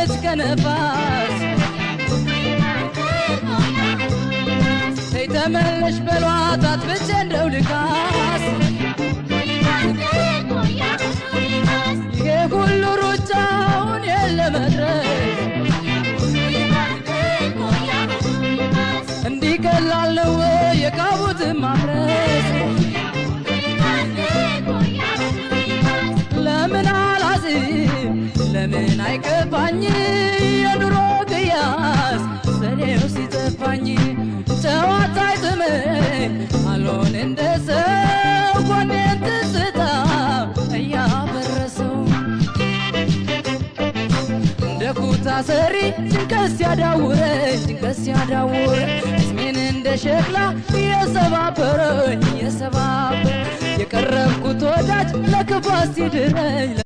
ሆነች ከነፋስ ተመለሽ በሏት አትብቼ እንደው ልካስ የሁሉ ሩጫውን የለመድረስ እንዲቀላል ነው የቃቡት ማፍረስ ለምን አላዝም ለምን አይከፋኝ የኑሮ ቅያስ ሰኔው ሲጠፋኝ ጨዋታ አይጥመኝ አልሆን እንደሰው ጎኔን ትዝታ እያበረሰው እንደ ኩታ ሰሪ ጭንቀት ሲያዳውረኝ እስሜን እንደ ሸክላ የሰባበረኝ የቀረብኩት ወዳጅ ለክፋት ሲድረኝ